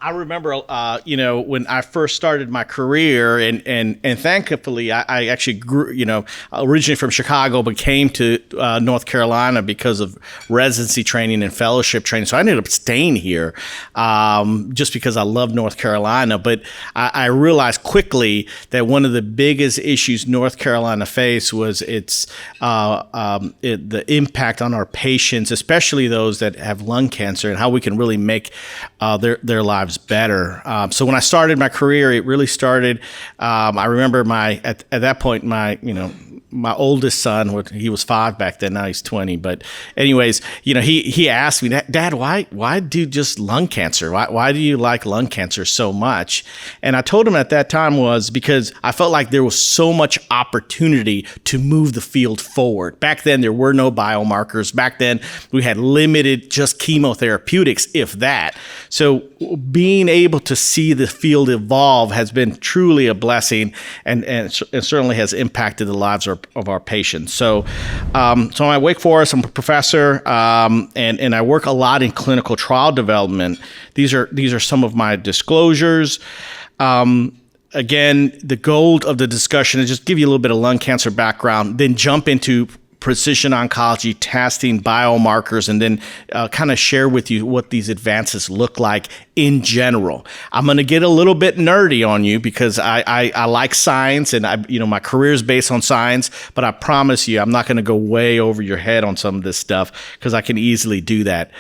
I remember, when I first started my career, and thankfully, I actually grew, originally from Chicago, but came to North Carolina because of residency training and fellowship training. So I ended up staying here just because I love North Carolina. But I realized quickly that one of the biggest issues North Carolina faced was the impact on our patients, especially those that have lung cancer, and how we can really make their lives better. So when I started my career, it really started. I remember at that point, my oldest son, he was 5 back then, now he's 20. But anyways, he asked me, Dad, why do just lung cancer? Why do you like lung cancer so much? And I told him at that time was because I felt like there was so much opportunity to move the field forward. Back then, there were no biomarkers. Back then, we had limited just chemotherapeutics, if that. So being able to see the field evolve has been truly a blessing, and certainly has impacted the lives of our patients. So I'm at Wake Forest. I'm a professor, and I work a lot in clinical trial development. These are some of my disclosures. Again, the goal of the discussion is just give you a little bit of lung cancer background, then jump into precision oncology testing, biomarkers, and then kind of share with you what these advances look like in general. I'm going to get a little bit nerdy on you because I like science, and my career is based on science, but I promise you I'm not going to go way over your head on some of this stuff because I can easily do that.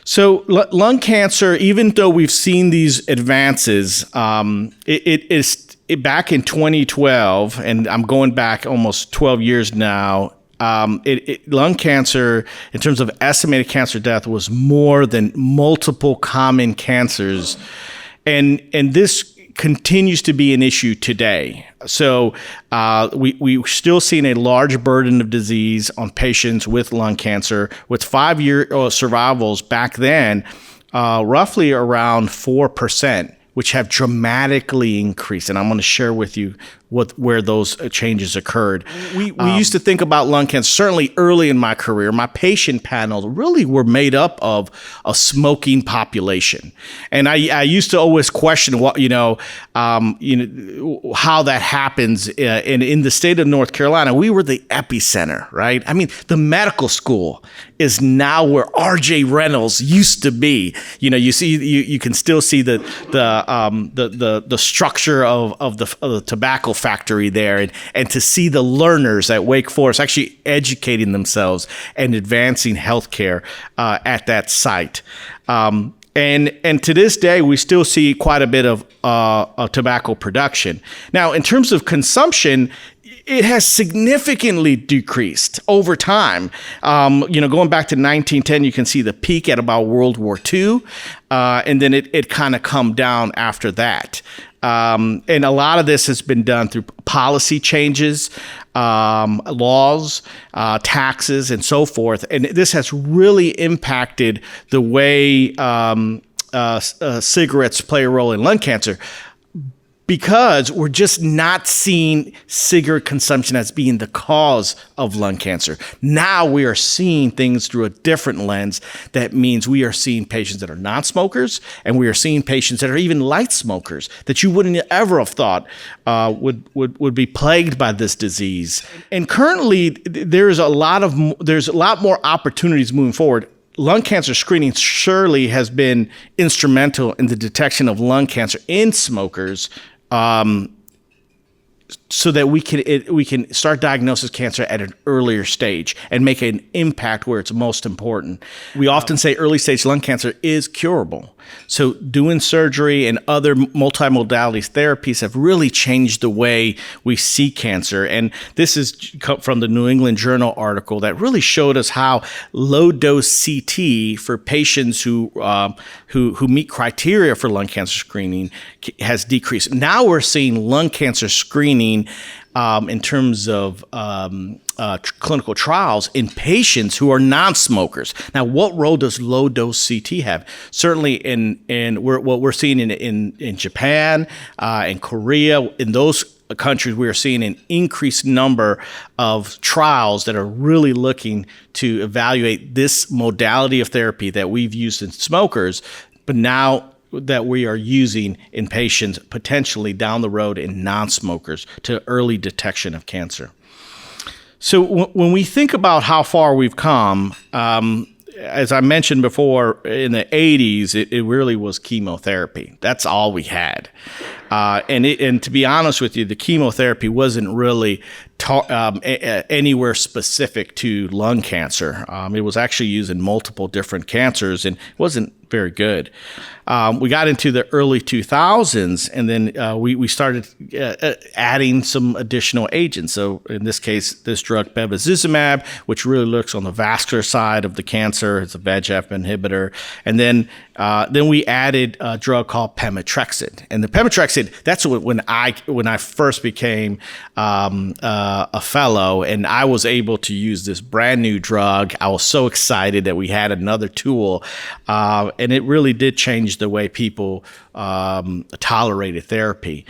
So lung cancer, even though we've seen these advances, it is back in 2012, and I'm going back almost 12 years now. Lung cancer, in terms of estimated cancer death, was more than multiple common cancers, and this continues to be an issue today. So we still seeing a large burden of disease on patients with lung cancer, with 5-year survivals back then, roughly around 4%, which have dramatically increased. And I'm going to share with you where those changes occurred. We used to think about lung cancer, certainly early in my career, my patient panel really were made up of a smoking population. And I used to always question how that happens. In the state of North Carolina, we were the epicenter, right? I mean, the medical school is now where R.J. Reynolds used to be. You can still see the structure of the tobacco factory there, and to see the learners at Wake Forest actually educating themselves and advancing healthcare at that site. And to this day, we still see quite a bit of tobacco production. Now, in terms of consumption, it has significantly decreased over time. Going back to 1910, you can see the peak at about World War II, and then it kind of come down after that. And a lot of this has been done through policy changes, laws, taxes, and so forth. And this has really impacted the way cigarettes play a role in lung cancer, because we're just not seeing cigarette consumption as being the cause of lung cancer. Now we are seeing things through a different lens. That means we are seeing patients that are non-smokers, and we are seeing patients that are even light smokers that you wouldn't ever have thought would be plagued by this disease. And currently, there's a lot more opportunities moving forward. Lung cancer screening surely has been instrumental in the detection of lung cancer in smokers, so that we can start diagnosis cancer at an earlier stage and make an impact where it's most important. We often say early stage lung cancer is curable. So doing surgery and other multimodality therapies have really changed the way we see cancer. And this is from the New England Journal article that really showed us how low dose CT for patients who meet criteria for lung cancer screening has decreased. Now we're seeing lung cancer screening in terms of clinical trials in patients who are non-smokers. Now, what role does low-dose CT have? Certainly what we're seeing in Japan, in Korea, in those countries, we are seeing an increased number of trials that are really looking to evaluate this modality of therapy that we've used in smokers, but now that we are using in patients potentially down the road in non-smokers to early detection of cancer. So when we think about how far we've come, as I mentioned before, in the 80s, it really was chemotherapy. That's all we had. And to be honest with you, the chemotherapy wasn't really anywhere specific to lung cancer. It was actually used in multiple different cancers and wasn't very good. We got into the early 2000s, and then we started adding some additional agents. So in this case, this drug bevacizumab, which really looks on the vascular side of the cancer. It's a VEGF inhibitor. And then we added a drug called pemetrexed. And the pemetrexed, that's when I first became a fellow, and I was able to use this brand new drug. I was so excited that we had another tool, and it really did change the way people tolerated therapy.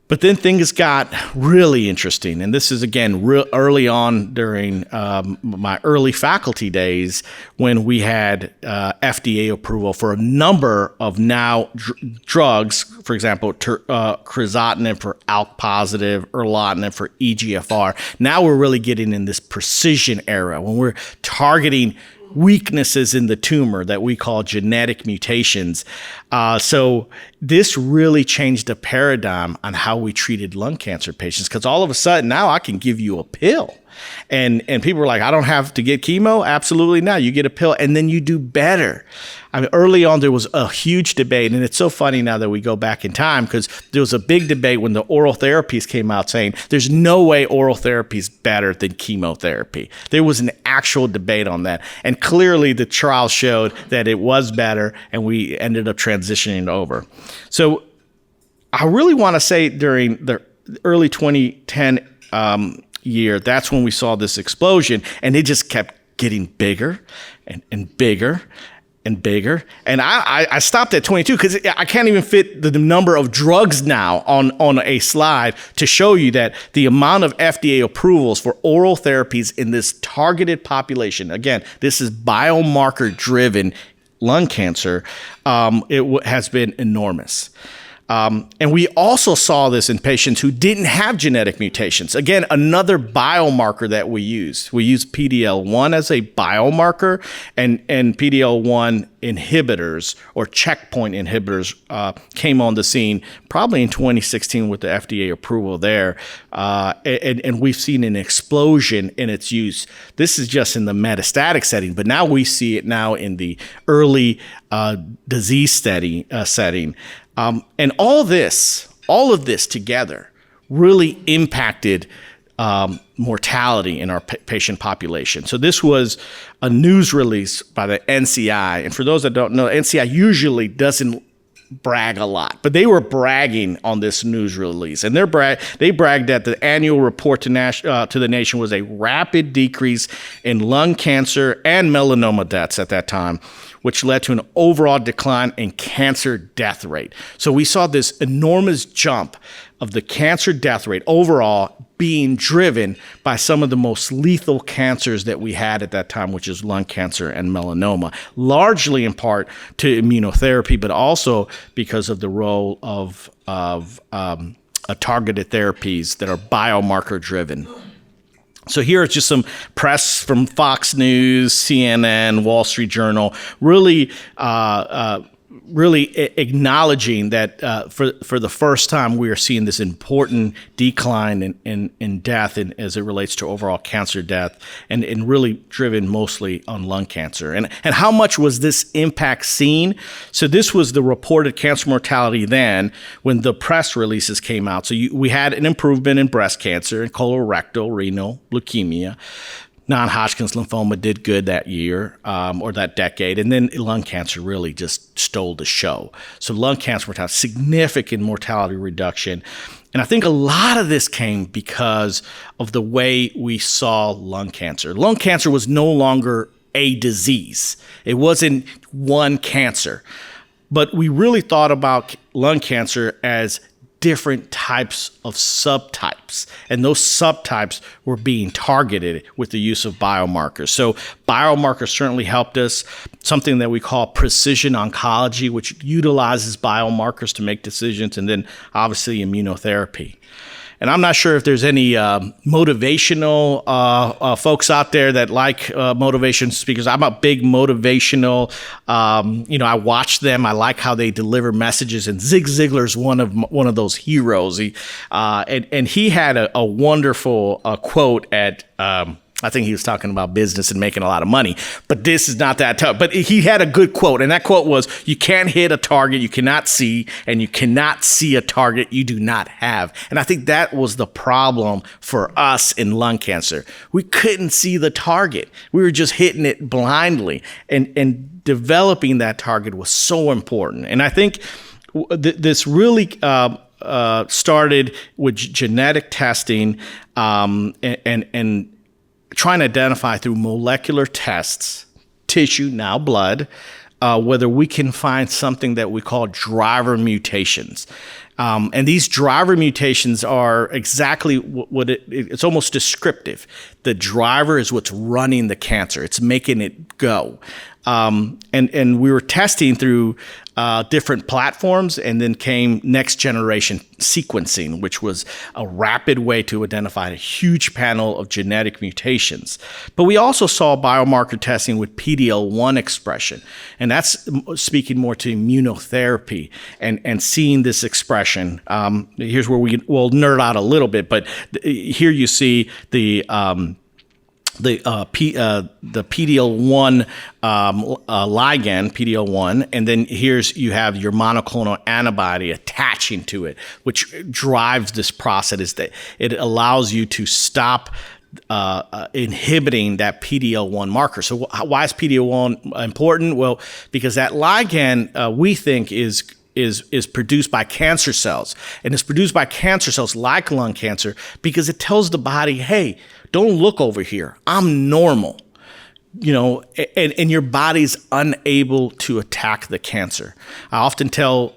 But then things got really interesting, and this is, again, real early on during my early faculty days when we had FDA approval for a number of now drugs, for example, crizotinib for ALK positive, erlotinib for EGFR. Now we're really getting in this precision era when we're targeting weaknesses in the tumor that we call genetic mutations. So this really changed the paradigm on how we treated lung cancer patients, because all of a sudden now I can give you a pill. And people were like, I don't have to get chemo? Absolutely not. You get a pill and then you do better. I mean, early on, there was a huge debate, and it's so funny now that we go back in time, because there was a big debate when the oral therapies came out saying there's no way oral therapy is better than chemotherapy. There was an actual debate on that. And clearly the trial showed that it was better, and we ended up transitioning over. So I really want to say during the early 2010 year, that's when we saw this explosion, and it just kept getting bigger and bigger and bigger. And I stopped at 22 because I can't even fit the number of drugs now on a slide to show you that the amount of FDA approvals for oral therapies in this targeted population, again, this is biomarker driven lung cancer, it has been enormous. And we also saw this in patients who didn't have genetic mutations. Again, another biomarker that we use. We use PD-L1 as a biomarker, and PD-L1 inhibitors or checkpoint inhibitors came on the scene probably in 2016 with the FDA approval there. And we've seen an explosion in its use. This is just in the metastatic setting, but now we see it now in the early disease setting. And all of this together really impacted mortality in our patient population. So this was a news release by the NCI. And for those that don't know, NCI usually doesn't brag a lot, but they were bragging on this news release. And they bragged that the annual report to the nation was a rapid decrease in lung cancer and melanoma deaths at that time, which led to an overall decline in cancer death rate. So we saw this enormous jump of the cancer death rate overall being driven by some of the most lethal cancers that we had at that time, which is lung cancer and melanoma, largely in part to immunotherapy, but also because of the role of targeted therapies that are biomarker driven. So here is just some press from Fox News, CNN, Wall Street Journal, really acknowledging that for the first time we are seeing this important decline in death as it relates to overall cancer death, and really driven mostly on lung cancer. And how much was this impact seen? So this was the reported cancer mortality then when the press releases came out. So we had an improvement in breast cancer and colorectal, renal, leukemia. Non-Hodgkin's lymphoma did good that year or that decade, and then lung cancer really just stole the show. So lung cancer mortality, significant mortality reduction. And I think a lot of this came because of the way we saw lung cancer. Lung cancer was no longer a disease. It wasn't one cancer. But we really thought about lung cancer as different types of subtypes, and those subtypes were being targeted with the use of biomarkers. So biomarkers certainly helped us. Something that we call precision oncology, which utilizes biomarkers to make decisions, and then obviously immunotherapy. And I'm not sure if there's any motivational folks out there that like motivation speakers. I'm a big motivational, I watch them. I like how they deliver messages. And Zig Ziglar's one of those heroes. He had a wonderful quote at I think he was talking about business and making a lot of money, but this is not that tough. But he had a good quote, and that quote was, "You can't hit a target you cannot see, and you cannot see a target you do not have." And I think that was the problem for us in lung cancer. We couldn't see the target. We were just hitting it blindly, and developing that target was so important. And I think this really started with genetic testing and trying to identify through molecular tests, tissue, now blood, whether we can find something that we call driver mutations. And these driver mutations are exactly what it's almost descriptive. The driver is what's running the cancer. It's making it go. And we were testing through different platforms, and then came next generation sequencing, which was a rapid way to identify a huge panel of genetic mutations. But we also saw biomarker testing with PD-L1 expression, and that's speaking more to immunotherapy and seeing this expression. Here's where we'll nerd out a little bit, but here you see the PD-L1 ligand, PD-L1, and then you have your monoclonal antibody attaching to it, which drives this process. That it allows you to stop inhibiting that PD-L1 marker. So why is PD-L1 important? Well, because that ligand we think is produced by cancer cells, and it's produced by cancer cells like lung cancer because it tells the body, hey, don't look over here. I'm normal, and your body's unable to attack the cancer. I often tell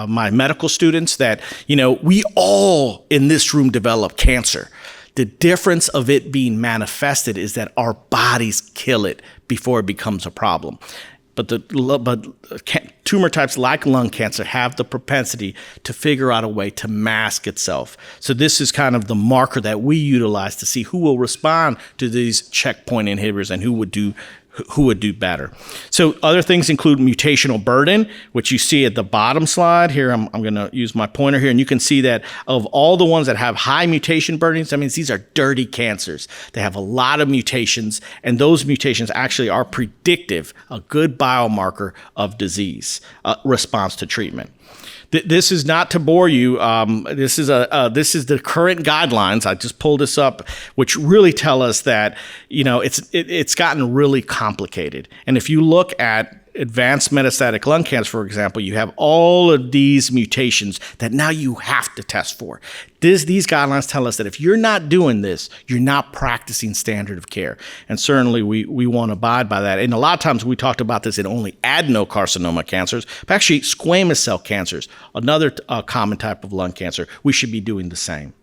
my medical students that, we all in this room develop cancer. The difference of it being manifested is that our bodies kill it before it becomes a problem. But tumor types like lung cancer have the propensity to figure out a way to mask itself. So this is kind of the marker that we utilize to see who will respond to these checkpoint inhibitors and who would do better. So other things include mutational burden, which you see at the bottom slide here. I'm going to use my pointer here, and you can see that of all the ones that have high mutation burdens, that means these are dirty cancers. They have a lot of mutations, and those mutations actually are predictive, a good biomarker of disease response to treatment. This is not to bore you. This is the current guidelines. I just pulled this up, which really tell us that it's gotten really complicated. And if you look at advanced metastatic lung cancer, for example, you have all of these mutations that now you have to test for. These guidelines tell us that if you're not doing this, you're not practicing standard of care. And certainly we want to abide by that. And a lot of times we talked about this in only adenocarcinoma cancers, but actually squamous cell cancers, another common type of lung cancer, we should be doing the same.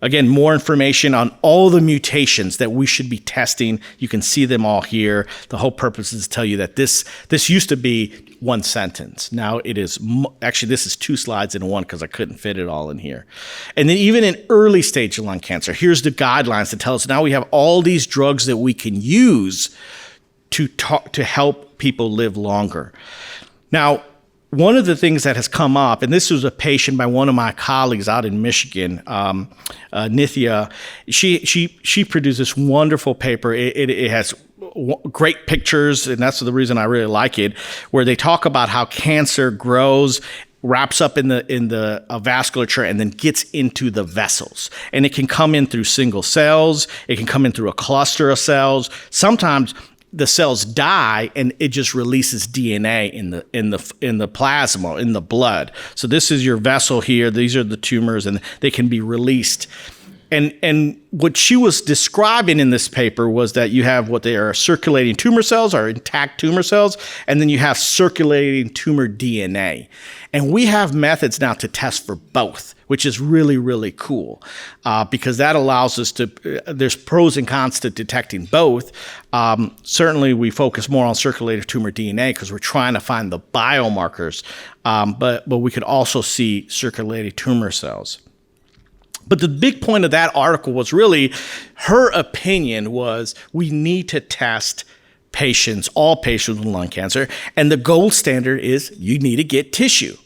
Again, more information on all the mutations that we should be testing. You can see them all here. The whole purpose is to tell you that this used to be one sentence. Now it is, actually this is 2 slides in one because I couldn't fit it all in here. And then even in early stage lung cancer, here's the guidelines that tell us now we have all these drugs that we can use to help people live longer. Now, one of the things that has come up, and this was a patient by one of my colleagues out in Michigan, Nithya, she produced this wonderful paper. It has great pictures, and that's the reason I really like it, where they talk about how cancer grows, wraps up in the vasculature, and then gets into the vessels. And it can come in through single cells. It can come in through a cluster of cells. Sometimes the cells die and it just releases DNA in the plasma, in the blood. So this is your vessel here. These are the tumors, and they can be released. And what she was describing in this paper was that you have what they are circulating tumor cells or intact tumor cells, and then you have circulating tumor DNA. And we have methods now to test for both, which is really, really cool because that allows us to, there's pros and cons to detecting both. Certainly, we focus more on circulating tumor DNA because we're trying to find the biomarkers, but we could also see circulating tumor cells. But the big point of that article was really her opinion was we need to test patients, all patients with lung cancer, and the gold standard is you need to get tissue.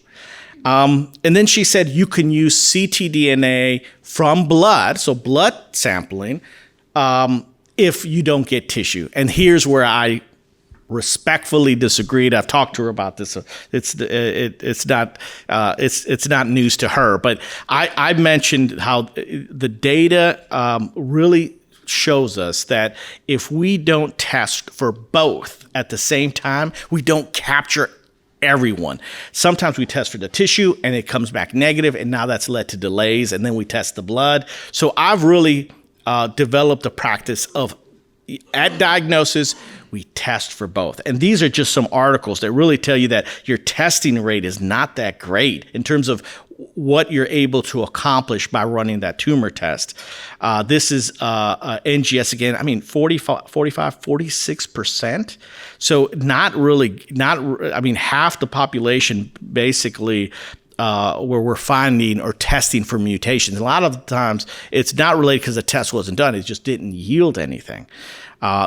And then she said you can use ctDNA from blood, so blood sampling, if you don't get tissue. And here's where I respectfully disagreed. I've talked to her about this. It's not news to her, but I mentioned how the data really shows us that if we don't test for both at the same time, we don't capture everyone. Sometimes we test for the tissue and it comes back negative, and now that's led to delays, and then we test the blood. So I've really developed a practice of at diagnosis, we test for both. And these are just some articles that really tell you that your testing rate is not that great in terms of what you're able to accomplish by running that tumor test. This is NGS again, 46%. So half the population basically where we're finding or testing for mutations. A lot of times it's not related because the test wasn't done. It just didn't yield anything.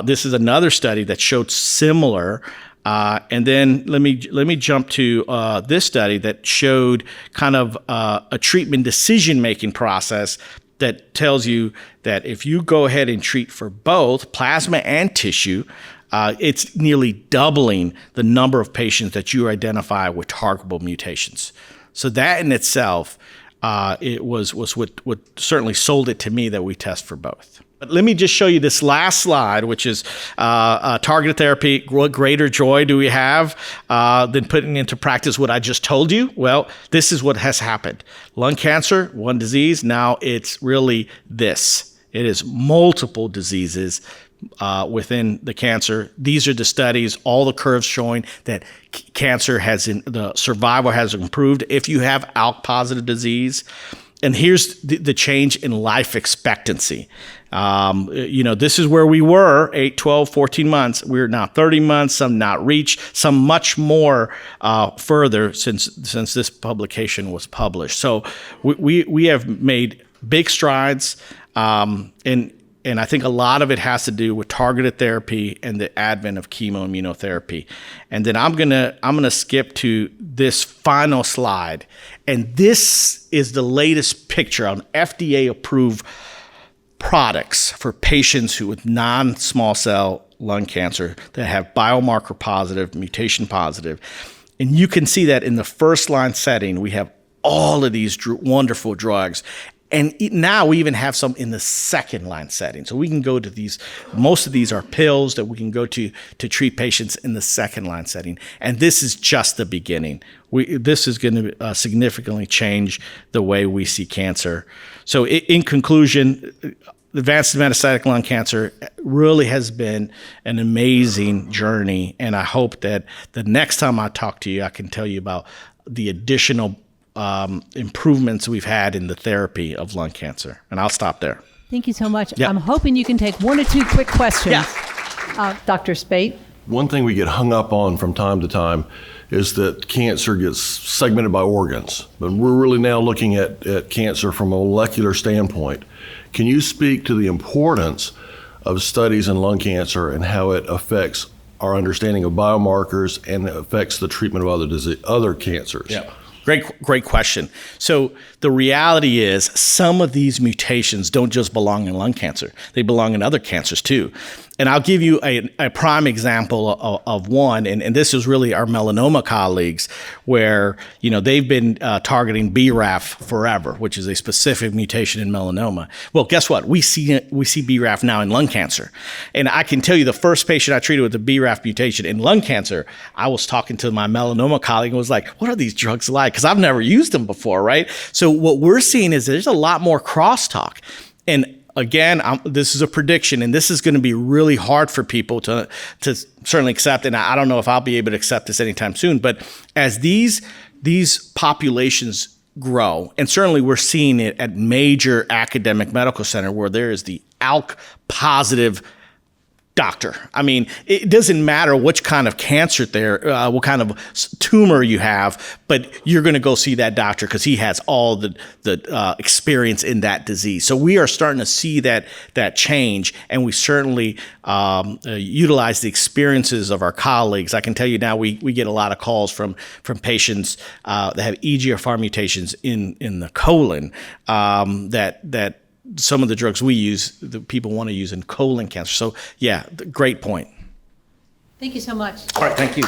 This is another study that showed similar. And then let me jump to this study that showed kind of a treatment decision-making process that tells you that if you go ahead and treat for both plasma and tissue, it's nearly doubling the number of patients that you identify with targetable mutations. So that in itself, it was what certainly sold it to me that we test for both. But let me just show you this last slide, which is targeted therapy. What greater joy do we have than putting into practice what I just told you? Well, this is what has happened. Lung cancer, one disease. Now it's really this. It is multiple diseases within the cancer. These are the studies, all the curves showing that cancer the survival has improved if you have ALK-positive disease. And here's the change in life expectancy. This is where we were 8, 12, 14 months. We're now 30 months, some not reached, some much more further since this publication was published. So we have made big strides, and I think a lot of it has to do with targeted therapy and the advent of chemoimmunotherapy. And then I'm gonna skip to this final slide. And this is the latest picture on FDA-approved products for patients with non-small cell lung cancer that have biomarker positive, mutation positive. And you can see that in the first line setting, we have all of these wonderful drugs. And now we even have some in the second line setting. So we can go to these, most of these are pills that we can go to treat patients in the second line setting. And this is just the beginning. This is going to significantly change the way we see cancer. So in conclusion, advanced metastatic lung cancer really has been an amazing journey. And I hope that the next time I talk to you, I can tell you about the additional improvements we've had in the therapy of lung cancer. And I'll stop there. Thank you so much. Yep. I'm hoping you can take 1 or 2 quick questions. Yeah. Dr. Spate? One thing we get hung up on from time to time is that cancer gets segmented by organs. But we're really now looking at cancer from a molecular standpoint. Can you speak to the importance of studies in lung cancer and how it affects our understanding of biomarkers and affects the treatment of other cancers? Yeah. Great question. So the reality is some of these mutations don't just belong in lung cancer. They belong in other cancers too. And I'll give you a prime example of one, and this is really our melanoma colleagues, where they've been targeting BRAF forever, which is a specific mutation in melanoma. Well, guess what? We see BRAF now in lung cancer, and I can tell you the first patient I treated with the BRAF mutation in lung cancer, I was talking to my melanoma colleague and was like, "What are these drugs like?" Because I've never used them before, right? So what we're seeing is there's a lot more crosstalk. And again, this is a prediction, and this is going to be really hard for people to certainly accept. And I don't know if I'll be able to accept this anytime soon. But as these populations grow, and certainly we're seeing it at major academic medical center where there is the ALK positive doctor. I mean, it doesn't matter which kind of cancer what kind of tumor you have, but you're going to go see that doctor because he has all the experience in that disease. So we are starting to see that change, and we certainly utilize the experiences of our colleagues. I can tell you now, we get a lot of calls from patients that have EGFR mutations in the colon that some of the drugs we use, the people want to use in colon cancer. So, yeah, great point. Thank you so much. All right, thank you.